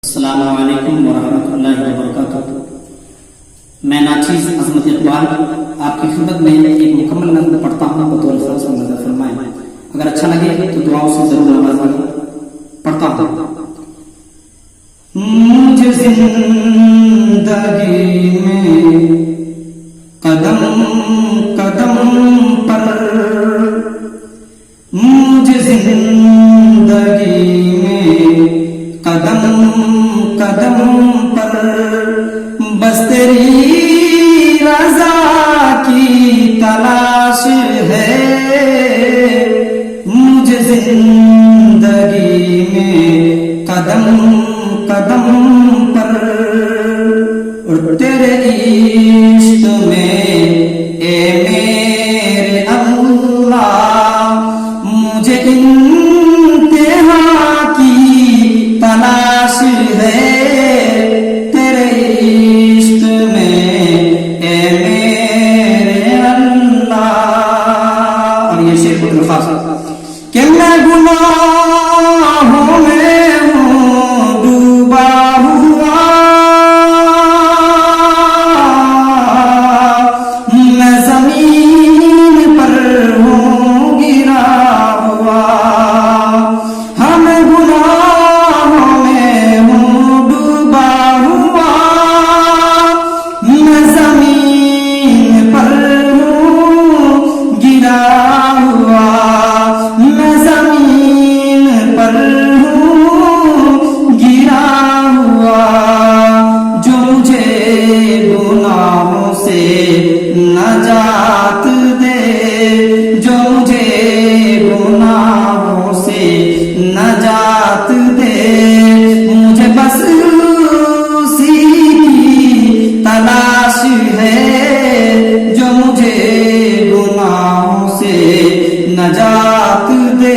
अस्सलामु अलैकुम वरहमतुल्लाहि वबरकातुहू। मैं नाचीज़ अज़मत इक़बाल आपकी खिदमत में एक मुकम्मल नज़्म पढ़ता हूँ, बतौर ख़ास नज़र फरमाएं। अगर अच्छा लगे तो दुआओं से जरूर नवाज़ें। पढ़ता हूँ। मुझे ज़िंदगी में कदम कदम पर, मुझे जिंदगी में कदम कदम पर बस तेरी रज़ा की तलाश है। मुझे जिंदगी में कदम कदम पर और तेरे इश्क में ए मेरे अल्लाह मुझे इंतहा की तलाश है। तेरे इश्क में ए मेरे अल्लाह। और ये शेर बहुत खास कि मैं गुनाहों में हूँ डूबा हुआ, मैं जमीन पर हूँ गिरा हुआ। हम गुनाहों में हूँ डूबा हुआ, मैं जमीन पर हूँ गिरा हुआ। मैं जमीन पर हूँ गिरा हुआ। जो मुझे गुनाहों से नजात दे, जो मुझे गुनाहों से नजात दे, मुझे बस उसी की तलाश है। जो मुझे गुनाहों से नजात दे,